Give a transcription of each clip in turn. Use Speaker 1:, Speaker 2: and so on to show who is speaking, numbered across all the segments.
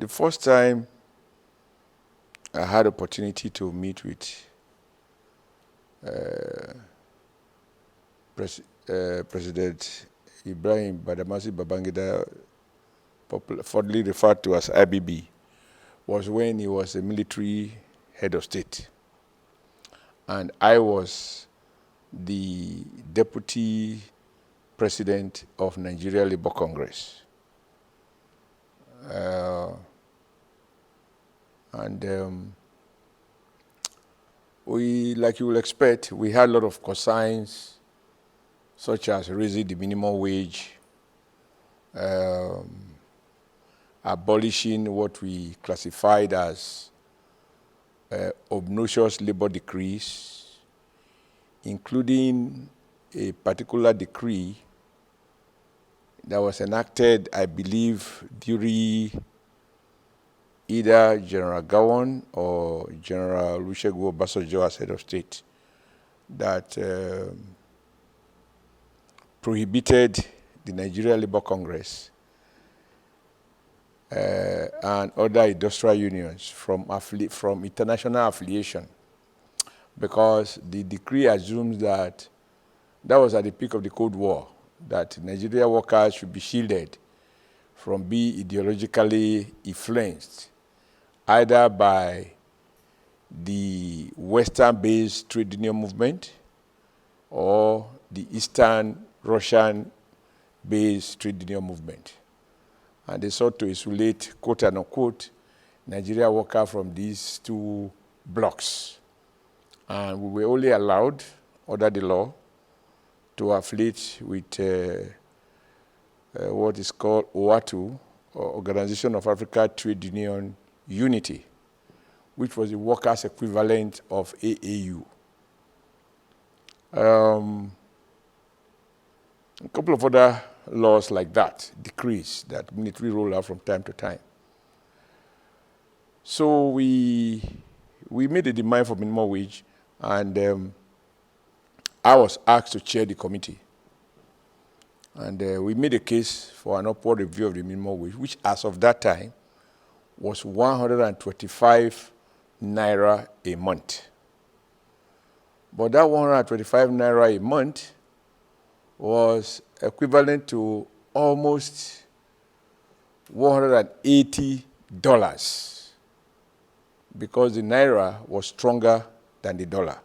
Speaker 1: The first time I had opportunity to meet with President Ibrahim Babangida, fondly referred to as IBB, was when he was a military head of state. And I was the deputy president of Nigeria Labour Congress. We, like you will expect, we had a lot of concerns, such as raising the minimum wage, abolishing what we classified as obnoxious labor decrees, including a particular decree that was enacted, I believe, during either General Gowon or General Olusegun Obasanjo as head of state, that prohibited the Nigeria Labour Congress and other industrial unions from international affiliation, because the decree assumes that was at the peak of the Cold War, that Nigeria workers should be shielded from being ideologically influenced either by the Western-based trade union movement or the Eastern Russian-based trade union movement. And they sought to isolate, quote and unquote, Nigeria workers from these two blocks. And we were only allowed, under the law, to affiliate with what is called OATU, or Organization of African Trade Union Unity, which was the workers' equivalent of AAU. A couple of other laws like that, decrees that military roll out from time to time. So we made a demand for minimum wage, and I was asked to chair the committee. And we made a case for an upward review of the minimum wage, which as of that time was 125 naira a month. But that 125 naira a month was equivalent to almost $180, because the naira was stronger than the dollar.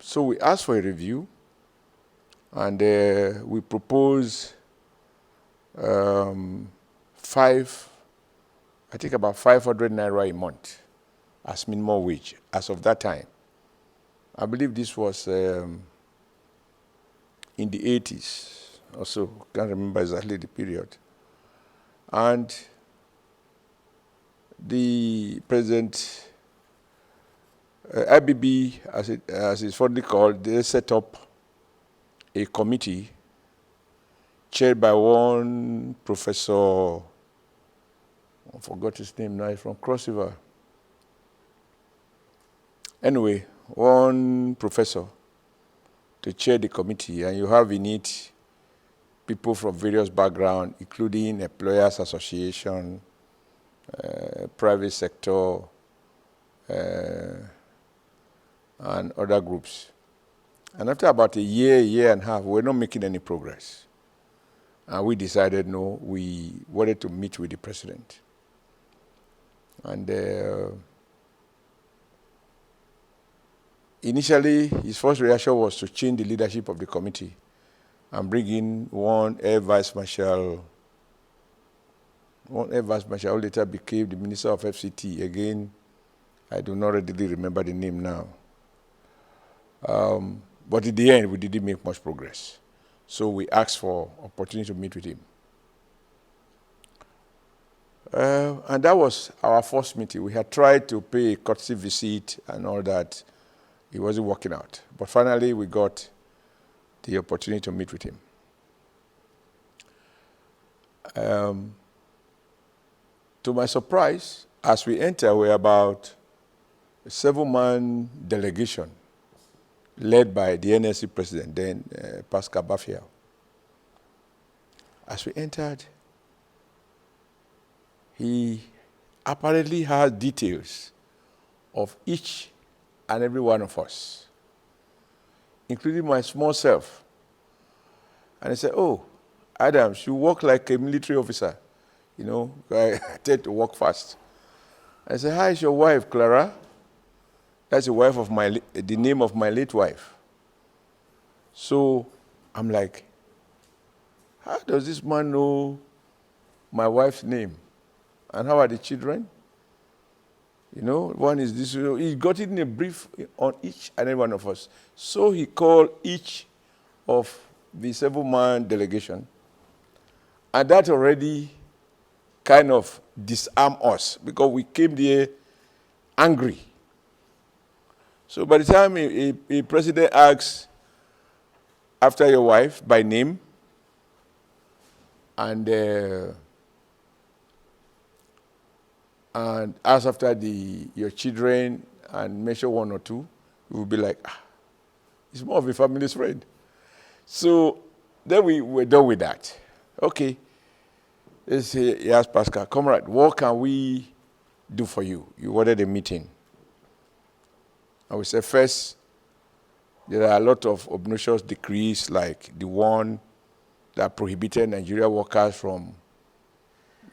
Speaker 1: So we asked for a review, and we proposed about 500 naira a month as minimum wage as of that time. I believe this was in the 80s or so. Can't remember exactly the period. And the President IBB, as it's fondly called, they set up a committee chaired by one professor, I forgot his name now, he's from Cross River. Anyway, one professor to chair the committee, and you have in it people from various backgrounds, including employers association, private sector, and other groups. And after about a year and a half, we were not making any progress. And we decided, no, we wanted to meet with the president. And initially, his first reaction was to change the leadership of the committee and bring in one Air Vice Marshal who later became the Minister of FCT. Again, I do not readily remember the name now. But in the end, we didn't make much progress. So we asked for opportunity to meet with him. And that was our first meeting. We had tried to pay a courtesy visit and all that. It wasn't working out. But finally, we got the opportunity to meet with him. To my surprise, as we entered, we were about a 7-man delegation led by the NSC president, then Pascal Bafia. As we entered, he apparently has details of each and every one of us, including my small self. And he said, oh, Adams, you work like a military officer. You know, I tend to work fast. I said, how is your wife, Clara? That's the wife of the name of my late wife. So I'm like, how does this man know my wife's name? And how are the children? You know, one is this, he got it in a brief on each and every one of us. So he called each of the 7-man delegation. And that already kind of disarmed us because we came there angry. So by the time a president asks after your wife by name and ask after your children and mention one or two, we will be like, it's more of a family's friend. So then we were done with that. Okay. Let's say, he asked Pascal, comrade, what can we do for you? You wanted a meeting. And we said, first, there are a lot of obnoxious decrees like the one that prohibited Nigerian workers from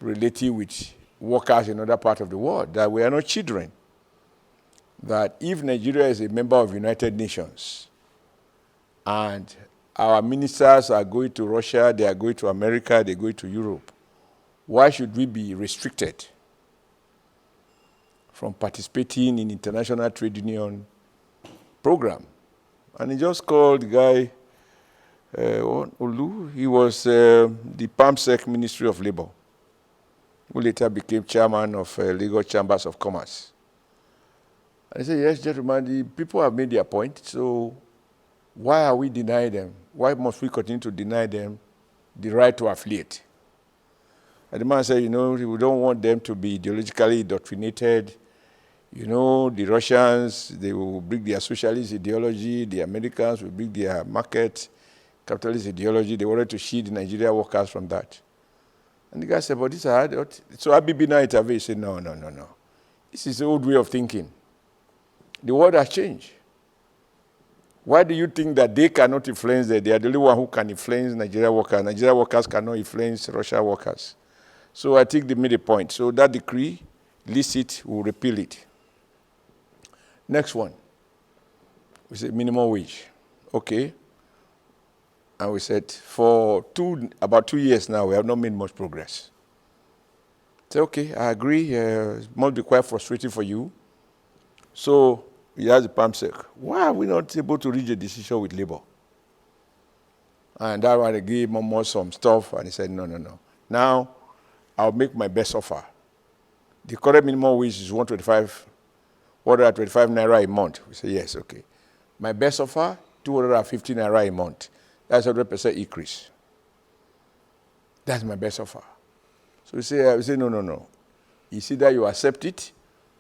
Speaker 1: relating with workers in other parts of the world, that we are not children. That if Nigeria is a member of United Nations and our ministers are going to Russia, they are going to America, they are going to Europe, why should we be restricted from participating in international trade union program? And he just called the guy, Olu. He was the PAMSEC Ministry of Labor, who later became chairman of Lagos Chambers of Commerce. And he said, yes, gentlemen, the people have made their point, so why are we denying them? Why must we continue to deny them the right to affiliate? And the man said, you know, we don't want them to be ideologically indoctrinated. You know, the Russians, they will bring their socialist ideology. The Americans will bring their market capitalist ideology. They wanted to shield the Nigerian workers from that. And the guy said, but this is hard. So IBB now intervened. He said, no. This is the old way of thinking. The world has changed. Why do you think that they cannot influence that? They are the only one who can influence Nigerian workers. Nigerian workers cannot influence Russian workers. So I think they made a point. So that decree, licit, will repeal it. Next one, we said minimum wage. Okay. And we said for about 2 years now, we have not made much progress. I said, okay, I agree. It must be quite frustrating for you. So he asked the PAMSEC, why are we not able to reach a decision with labor? And that one, they gave him more some stuff, and he said, no. Now, I'll make my best offer. The current minimum wage is 125 naira a month. We say, yes, okay. My best offer, 250 naira a month. That's 100% increase. That's my best offer. So we say, no. It's either you accept it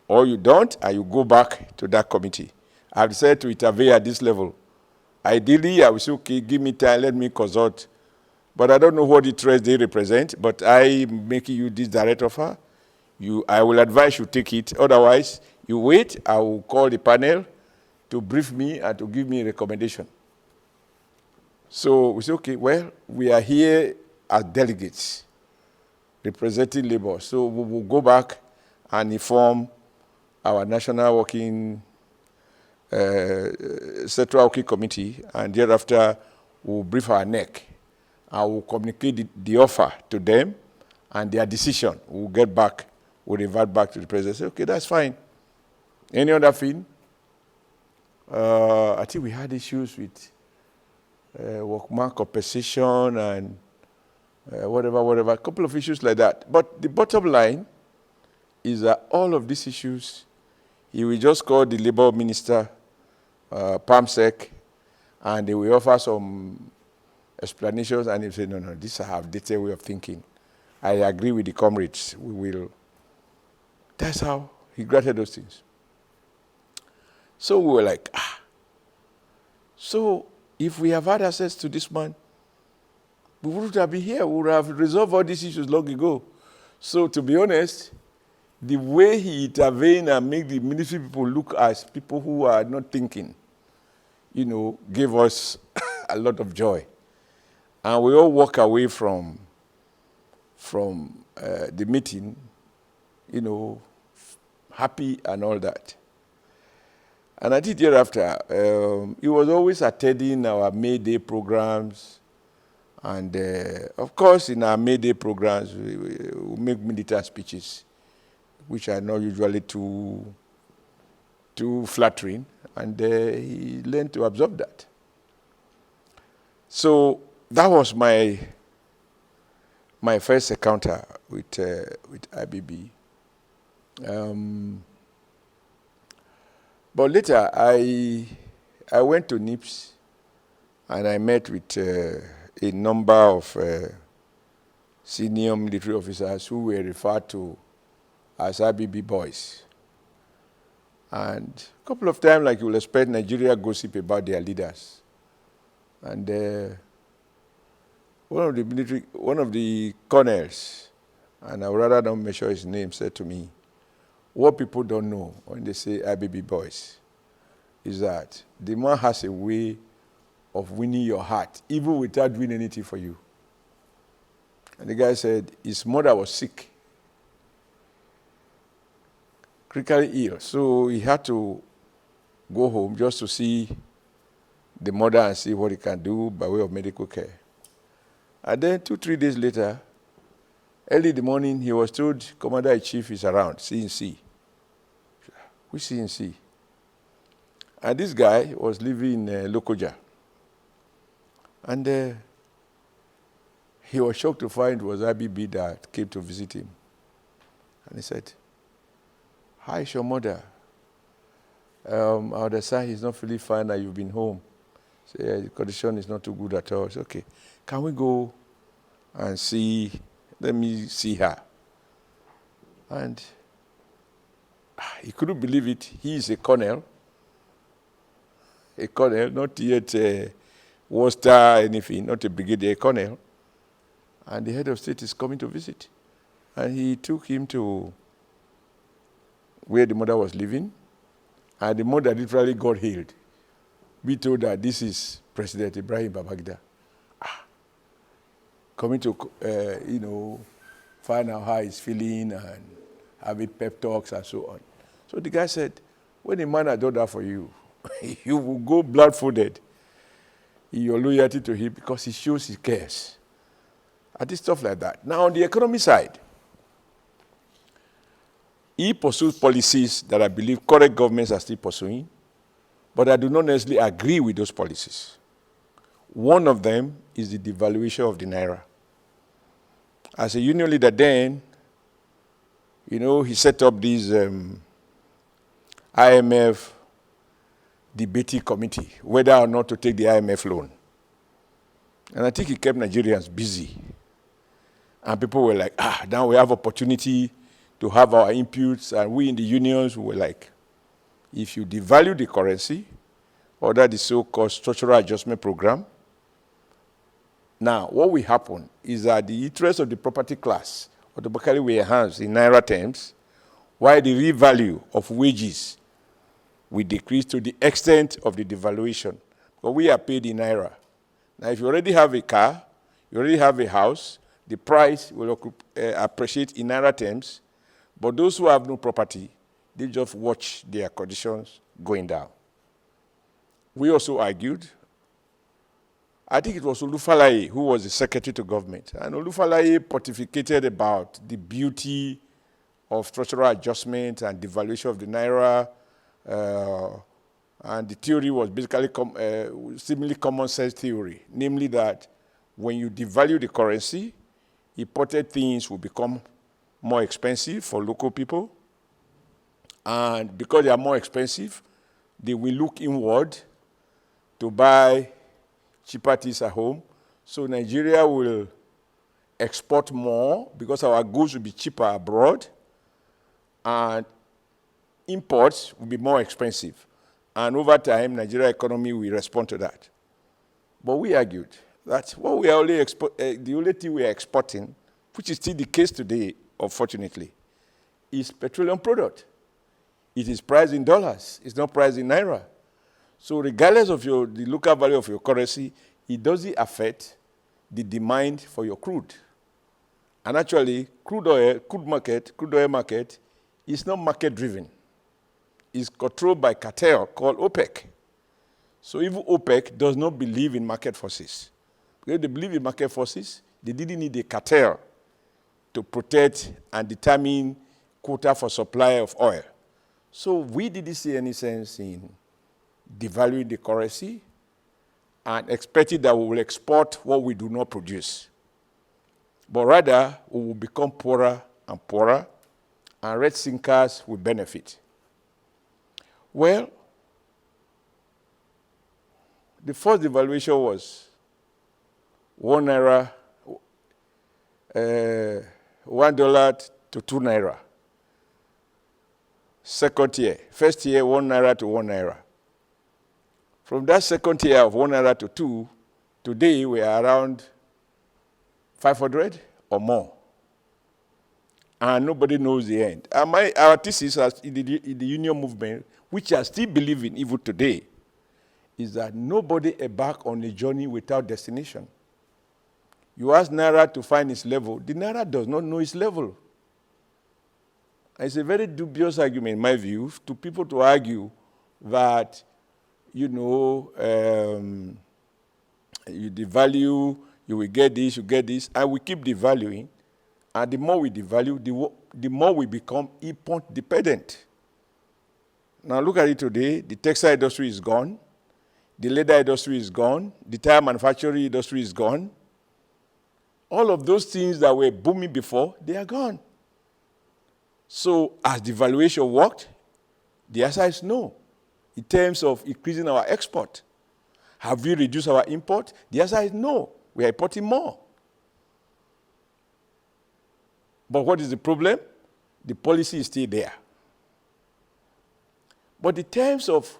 Speaker 1: or you don't, and you go back to that committee. I've decided to intervene at this level. Ideally, I will say, okay, give me time, let me consult. But I don't know what interest they represent, but I'm making you this direct offer. I will advise you take it. Otherwise, you wait. I will call the panel to brief me and to give me a recommendation. So we say, okay, well, we are here as delegates representing labor. So we will go back and inform our national working, central working committee, and thereafter we'll brief our NEC. I will communicate the offer to them, and their decision will revert back to the president. Say, okay, that's fine. Any other thing? I think we had issues with workman compensation and whatever, a couple of issues like that. But the bottom line is that all of these issues, he will just call the labor minister, PAMSEC, and they will offer some explanations, and he will say, no, this I have detailed way of thinking. I agree with the comrades. We will. That's how he granted those things. So we were like, So if we have had access to this man, we wouldn't have been here. We would have resolved all these issues long ago. So to be honest, the way he intervened and make the military people look as people who are not thinking, gave us a lot of joy. And we all walk away from the meeting, happy and all that. And I think thereafter, he was always attending our May Day programs. And of course, in our May Day programs, we make military speeches, which are not usually too flattering. And he learned to absorb that. So that was my first encounter with IBB. But later, I went to NIPS and I met with a number of senior military officers who were referred to as IBB boys. And a couple of times, like you will expect, Nigeria gossip about their leaders. And one of the colonels, and I would rather not mention his name, said to me, what people don't know when they say IBB boys is that the man has a way of winning your heart, even without doing anything for you. And the guy said his mother was sick, critically ill, so he had to go home just to see the mother and see what he can do by way of medical care. And then 2-3 days later, early in the morning, he was told Commander-in-Chief is around, CNC. Which CNC? And this guy was living in Lokoja. And he was shocked to find it was IBB that came to visit him. And he said, "How is your mother? Our other son is not feeling fine and you've been home." So, yeah, the condition is not too good at all. I said, "Okay, can we go and let me see her?" And he couldn't believe it. He is a colonel, not yet war star, anything, not a brigadier, a colonel. And the head of state is coming to visit. And he took him to where the mother was living. And the mother literally got healed. We told that this is President Ibrahim Babangida. Coming to, find out how he's feeling and having pep talks and so on. So the guy said, when a man has done that for you, you will go blindfolded in your loyalty to him because he shows he cares. And this stuff like that. Now, on the economy side, he pursues policies that I believe current governments are still pursuing, but I do not necessarily agree with those policies. One of them is the devaluation of the Naira. As a union leader then, he set up this IMF debating committee, whether or not to take the IMF loan. And I think he kept Nigerians busy. And people were like, now we have opportunity to have our inputs. And we in the unions were like, if you devalue the currency, or that the so-called structural adjustment program, now what will happen is that the interest of the property class automatically will enhance in Naira terms, while the real value of wages will decrease to the extent of the devaluation. But we are paid in Naira. Now, if you already have a car, you already have a house, the price will appreciate in Naira terms, but those who have no property, they just watch their conditions going down. We also argued, I think it was Olufalaye who was the secretary to government, and Olufalaye pontificated about the beauty of structural adjustment and devaluation of the Naira, and the theory was basically seemingly common sense theory, namely that when you devalue the currency, imported things will become more expensive for local people, and because they are more expensive, they will look inward to buy cheaper things at home. So Nigeria will export more because our goods will be cheaper abroad, and imports will be more expensive. And over time, Nigeria economy will respond to that. But we argued that what we are the only thing we are exporting, which is still the case today, unfortunately, is petroleum product. It is priced in dollars. It's not priced in naira. So regardless of the local value of your currency, it doesn't affect the demand for your crude. And actually, crude oil market is not market-driven. It's controlled by cartel called OPEC. So even OPEC does not believe in market forces. Because they believe in market forces, they didn't need a cartel to protect and determine quota for supply of oil. So we didn't see any sense in devaluing the currency and expecting that we will export what we do not produce. But rather, we will become poorer and poorer, and red sinkers will benefit. Well, the first devaluation was $1 to 2 naira. Second year, first year, 1 naira to 1 naira. From that second year of 1 naira to 2, today we are around 500 or more. And nobody knows the end. And our thesis in the union movement, which I still believe in even today, is that nobody embarks on a journey without destination. You ask Naira to find its level. The Naira does not know its level. It's a very dubious argument, in my view, to people to argue that, you devalue, you will get this, you get this, and we keep devaluing. And the more we devalue, the more we become import dependent. Now look at it today. The textile industry is gone. The leather industry is gone. The tire manufacturing industry is gone. All of those things that were booming before, they are gone. So has devaluation worked? The answer is no. In terms of increasing our export, have we reduced our import? The answer is no. We are importing more. But what is the problem? The policy is still there. But in terms of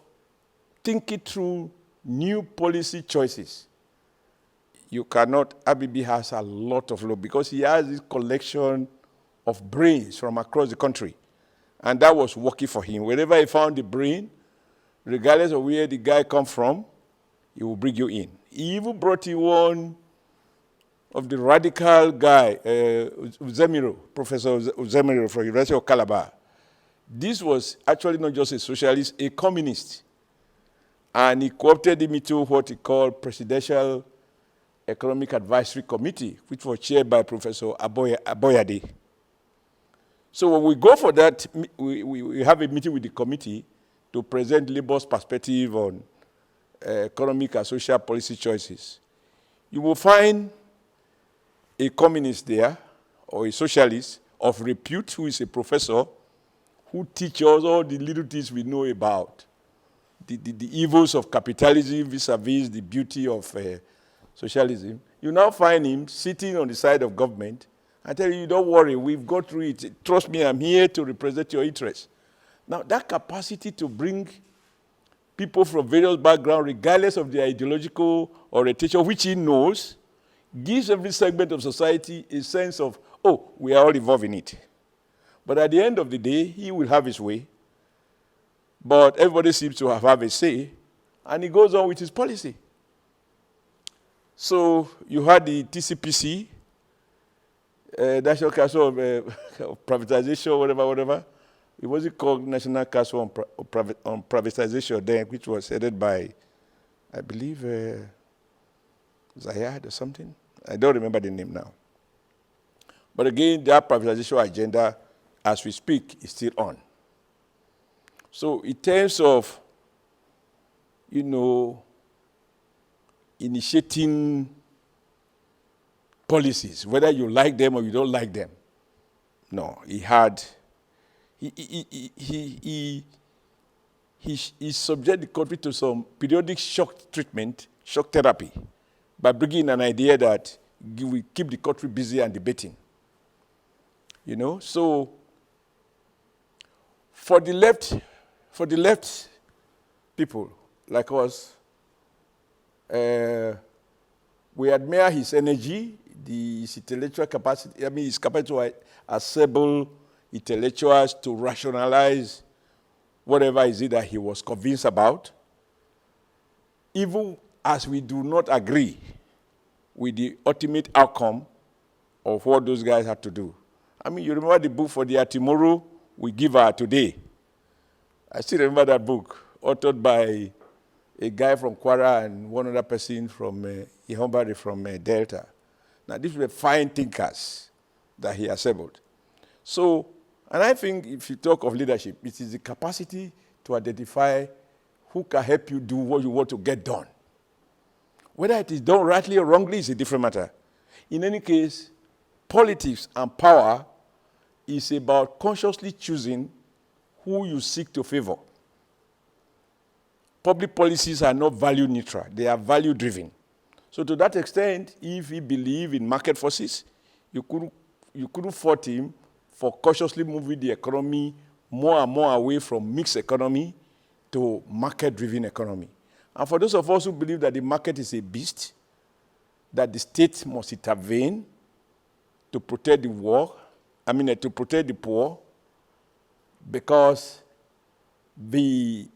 Speaker 1: thinking through new policy choices, you cannot, IBB has a lot of law because he has this collection of brains from across the country. And that was working for him. Wherever he found the brain, regardless of where the guy comes from, he will bring you in. He even brought in one of the radical guy, Uzemiro, Professor Uzemiro from University of Calabar. This was actually not just a socialist, a communist. And he co-opted him into what he called Presidential Economic Advisory Committee, which was chaired by Professor Aboyade. So when we go for that, we have a meeting with the committee to present Labour's perspective on economic and social policy choices. You will find a communist there, or a socialist of repute, who is a professor, who teaches us all the little things we know about the evils of capitalism vis-a-vis the beauty of socialism. You now find him sitting on the side of government and telling you, don't worry, we've got through it. Trust me, I'm here to represent your interests. Now, that capacity to bring people from various backgrounds, regardless of their ideological orientation, which he knows, gives every segment of society a sense of, oh, we are all involved in it. But at the end of the day, he will have his way. But everybody seems to have a say, and he goes on with his policy. So you had the TCPC, National Council of Privatization, whatever. It wasn't called National Council on Privatization then, which was headed by, I believe, Zayad or something. I don't remember the name now. But again, that privatization agenda, as we speak, is still on. So in terms of, initiating policies, whether you like them or you don't like them, no, he subject the country to some periodic shock treatment, shock therapy, by bringing an idea that we keep the country busy and debating. So for the left people like us, we admire his energy, his intellectual capacity, I mean, his capacity to assemble intellectuals to rationalize whatever is it that he was convinced about, even as we do not agree with the ultimate outcome of what those guys had to do. I mean, you remember the book For Their Tomorrow, We Give Our Today. I still remember that book, authored by a guy from Kwara and one other person from Ihombari from Delta. Now, these were fine thinkers that he assembled. So, and I think if you talk of leadership, it is the capacity to identify who can help you do what you want to get done. Whether it is done rightly or wrongly is a different matter. In any case, politics and power is about consciously choosing who you seek to favor. Public policies are not value neutral, they are value driven. So to that extent, if he believed in market forces, you couldn't fault him for cautiously moving the economy more and more away from mixed economy to market-driven economy. And for those of us who believe that the market is a beast, that the state must intervene to protect to protect the poor, because the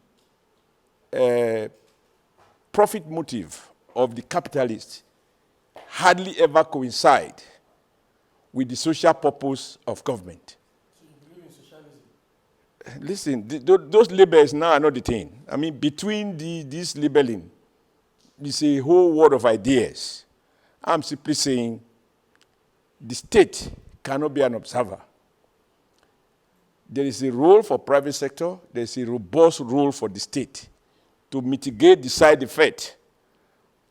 Speaker 1: profit motive of the capitalist hardly ever coincide with the social purpose of government.
Speaker 2: So you believe in socialism?
Speaker 1: Listen, those labels now are not the thing. I mean, between this labeling, it's a whole world of ideas. I'm simply saying the state cannot be an observer. There is a role for private sector, there is a robust role for the state to mitigate the side effect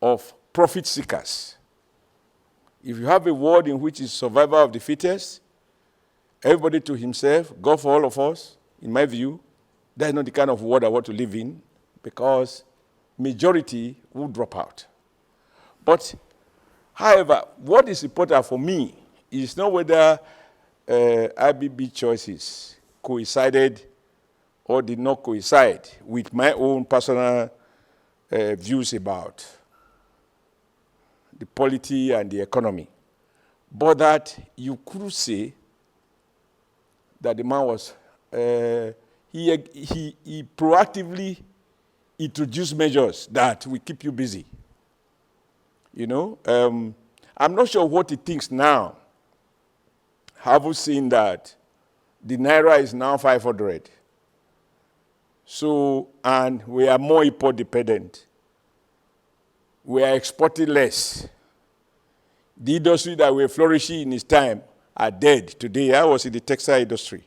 Speaker 1: of profit seekers. If you have a world in which is survival of the fittest, everybody to himself, God for all of us, in my view, that is not the kind of world I want to live in, because majority will drop out. But, however, what is important for me is not whether IBB choices coincided or did not coincide with my own personal views about the polity and the economy, but that you could say that the man was, he proactively introduced measures that will keep you busy. You know, I'm not sure what he thinks now. Have you seen that the Naira is now 500? So, and we are more import dependent. We are exporting less. The industry that were flourishing in his time are dead today. I was in the textile industry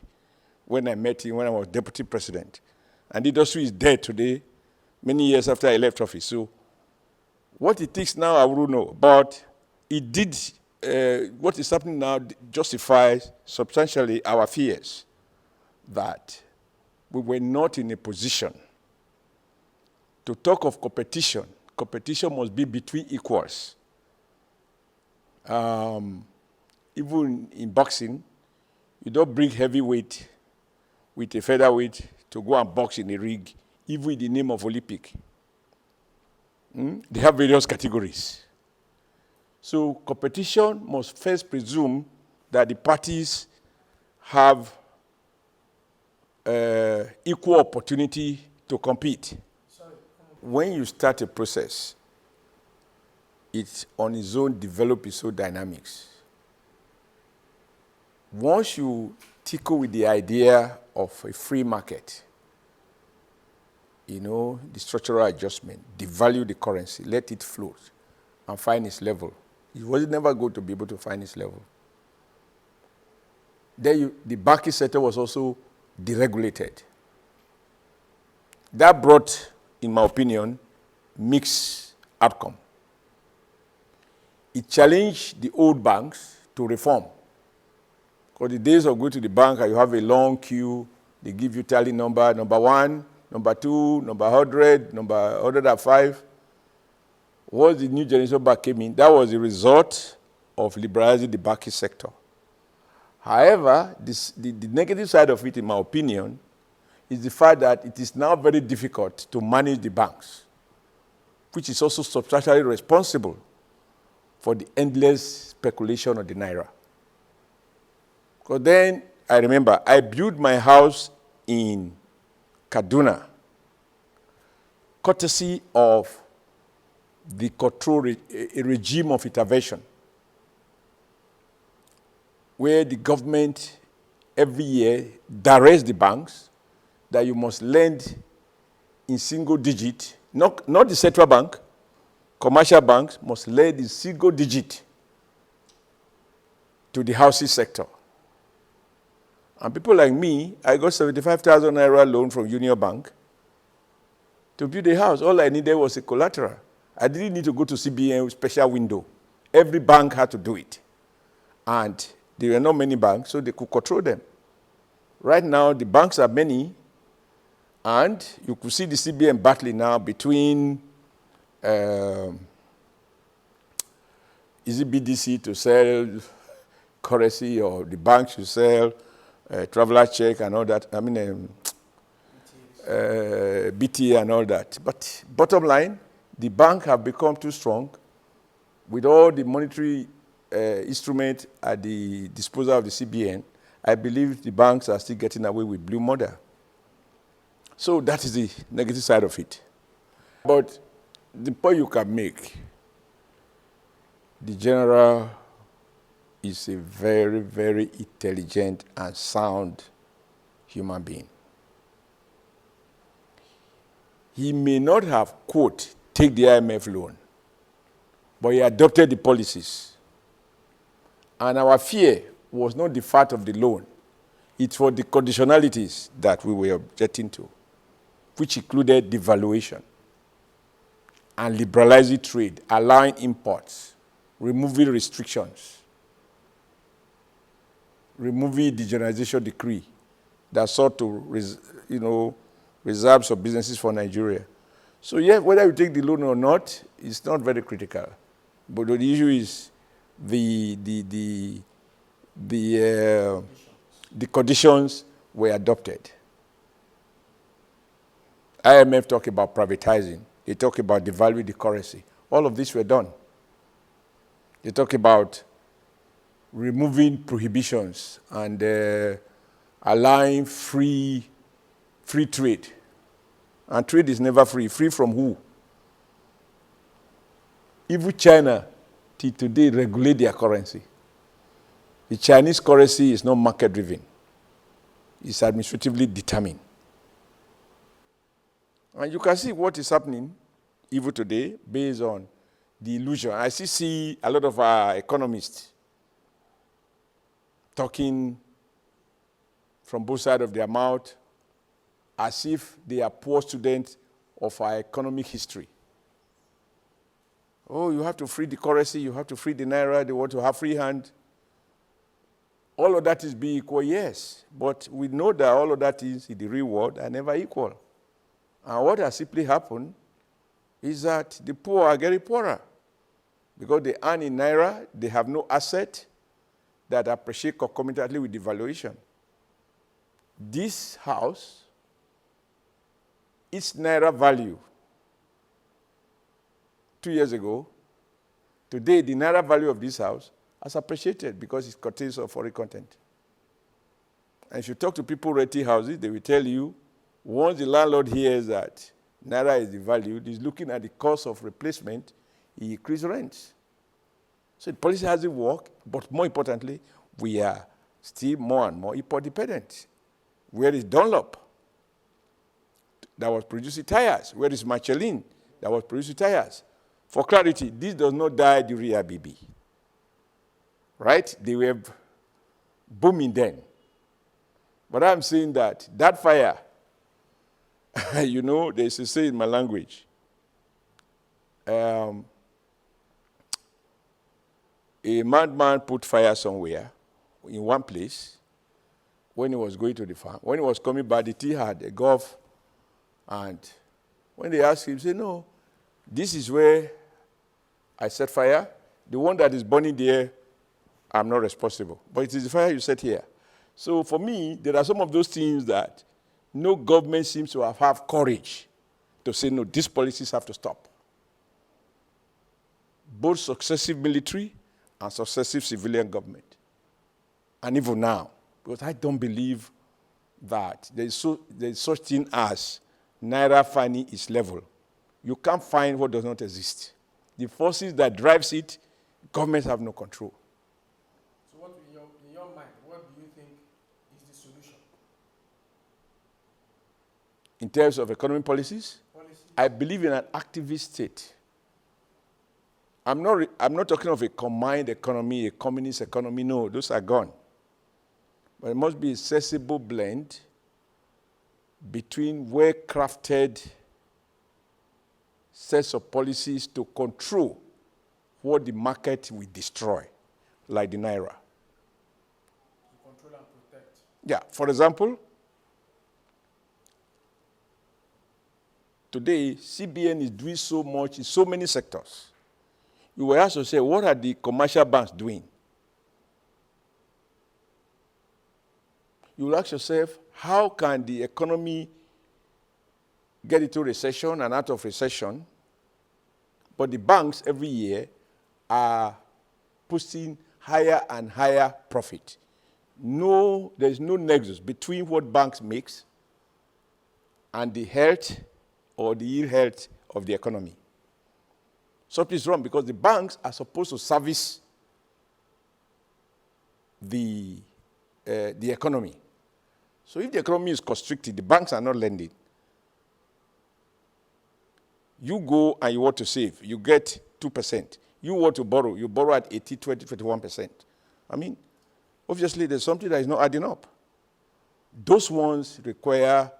Speaker 1: when I met him when I was deputy president. And the industry is dead today, many years after I left office. So what he thinks now, I wouldn't know. But it did, what is happening now justifies substantially our fears that we were not in a position to talk of competition. Competition must be between equals. Even in boxing, you don't bring heavyweight with a featherweight to go and box in a ring, even in the name of Olympic. They have various categories. So competition must first presume that the parties have equal opportunity to compete. When you start a process, it on its own develops its own dynamics. Once you tickle with the idea of a free market, you know, the structural adjustment, devalue the currency, let it float and find its level. It was never going to be able to find its level. Then the banking sector was also deregulated. That brought, in my opinion, mixed outcome. It challenged the old banks to reform. Because the days of going to the bank and you have a long queue, they give you tally number 1, number 2, number 100, number 105. Once the new generation bank came in, that was the result of liberalizing the banking sector. However, the negative side of it, in my opinion, is the fact that it is now very difficult to manage the banks, which is also substantially responsible for the endless speculation of the naira. Because then, I remember, I built my house in Kaduna, courtesy of the control a regime of intervention, where the government every year directs the banks that you must lend in single digit, not the central bank, commercial banks must lend in single digit to the housing sector. And people like me, I got 75,000 naira loan from Union Bank to build a house. All I needed was a collateral. I didn't need to go to CBN with special window. Every bank had to do it. And there were not many banks, so they could control them. Right now, the banks are many, and you could see the CBN battling now between is it BDC to sell currency, or the banks to sell traveler check and all that. I mean, BT and all that. But bottom line, the bank have become too strong with all the monetary instrument at the disposal of the CBN. I believe the banks are still getting away with blue model. So that is the negative side of it. But the point you can make, the general is a very, very intelligent and sound human being. He may not have, quote, take the IMF loan, but he adopted the policies. And our fear was not the fact of the loan. It was the conditionalities that we were objecting to, which included devaluation and liberalizing trade, allowing imports, removing restrictions, removing the generalization decree that sought to reserve some businesses for Nigeria. So yeah, whether you take the loan or not, it's not very critical. But the issue is the conditions were adopted. IMF talk about privatizing. They talk about devaluing the currency. All of this were done. They talk about removing prohibitions and allowing free trade. And trade is never free. Free from who? Even China, till today, regulate their currency. The Chinese currency is not market-driven. It's administratively determined. And you can see what is happening even today based on the illusion. I still see a lot of our economists talking from both sides of their mouth as if they are poor students of our economic history. Oh, you have to free the currency, you have to free the naira, they want to have free hand. All of that is being equal, yes. But we know that all of that is in the real world are never equal. And what has simply happened is that the poor are getting poorer. Because they earn in naira, they have no asset that appreciate concomitantly with devaluation. This house, its naira value 2 years ago, today the naira value of this house has appreciated because it contains some foreign content. And if you talk to people renting houses, they will tell you, once the landlord hears that naira is devalued, he's looking at the cost of replacement, he increases rents. So the policy hasn't worked, but more importantly, we are still more and more import dependent. Where is Dunlop that was producing tires? Where is Michelin that was producing tires? For clarity, this does not die during IBB. Right? They were booming then. But I'm saying that fire, there's a say in my language. A madman put fire somewhere in one place when he was going to the farm. When he was coming back, the tea had a gulf. And when they asked him, he said, no, this is where I set fire. The one that is burning there, I'm not responsible. But it is the fire you set here. So for me, there are some of those things that no government seems to have courage to say, no, these policies have to stop. both successive military and successive civilian government. And even now, because I don't believe that there is such thing as Naira finding its level. You can't find what does not exist. The forces that drives it, governments have no control.
Speaker 2: So what, in your mind, what do you think is the solution?
Speaker 1: In terms of economic policies, I believe in an activist state. I'm not talking of a combined economy, a communist economy. No, those are gone. But it must be a sensible blend between well-crafted sets of policies to control what the market will destroy, like the Naira.
Speaker 2: To control and protect.
Speaker 1: Yeah, for example, today, CBN is doing so much in so many sectors. You will also say, what are the commercial banks doing? You will ask yourself, how can the economy get into recession and out of recession, but the banks every year are posting higher and higher profit? No, there's no nexus between what banks makes and the health or the ill health of the economy. Something is wrong because the banks are supposed to service the economy. So if the economy is constricted, the banks are not lending. You go and you want to save, you get 2%. You want to borrow, you borrow at 80, 20, 21%. I mean, obviously there's something that is not adding up. Those ones require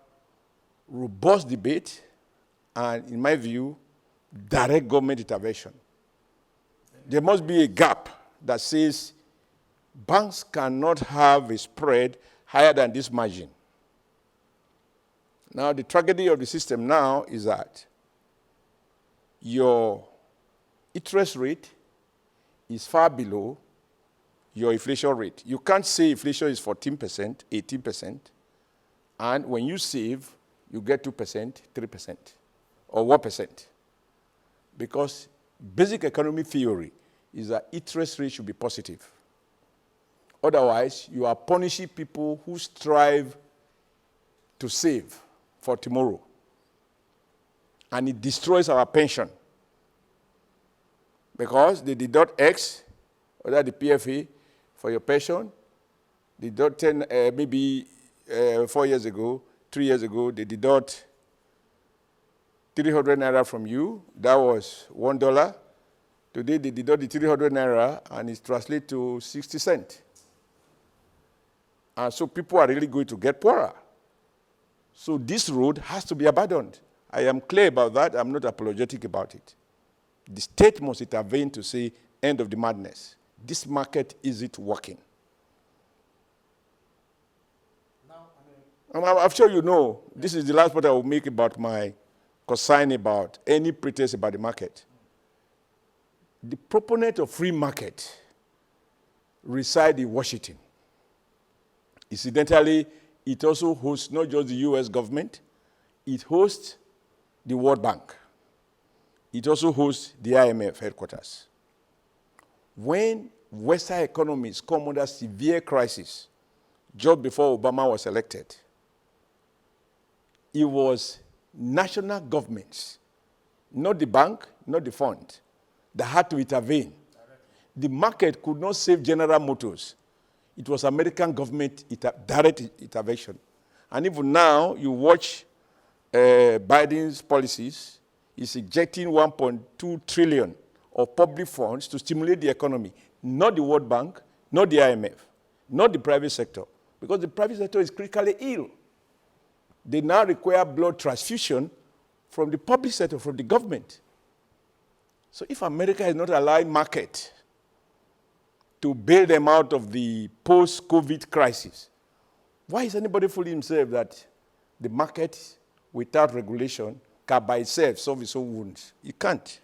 Speaker 1: robust debate and, in my view, direct government intervention. There must be a gap that says banks cannot have a spread higher than this margin. Now, the tragedy of the system now is that your interest rate is far below your inflation rate. You can't say inflation is 14%, 18%, and when you save, you get 2%, 3%, or 1%. Because basic economic theory is that interest rate should be positive. Otherwise, you are punishing people who strive to save for tomorrow. And it destroys our pension. Because they deduct X, or the PFA, for your pension. They deduct 10, maybe 4 years ago, 3 years ago, they deduct 300 naira from you. That was $1. Today, they deduct the 300 naira, and it translates to 60 cents. And so people are really going to get poorer. So this road has to be abandoned. I am clear about that. I'm not apologetic about it. The state must intervene to say, end of the madness. This market isn't working. Now, I'm sure you know, this is the last point I will make about my concern about any pretense about the market. The proponent of free market reside in Washington. Incidentally, it also hosts not just the US government, it hosts the World Bank. It also hosts the IMF headquarters. When Western economies come under severe crisis, just before Obama was elected, it was national governments, not the bank, not the fund, that had to intervene. The market could not save General Motors. It was American government direct intervention. And even now, you watch Biden's policies, he's injecting 1.2 trillion of public funds to stimulate the economy, not the World Bank, not the IMF, not the private sector, because the private sector is critically ill. They now require blood transfusion from the public sector, from the government. So if America is not allowing market to bail them out of the post-COVID crisis, why is anybody fooling himself that the market, without regulation, can by itself solve its own wounds? It can't.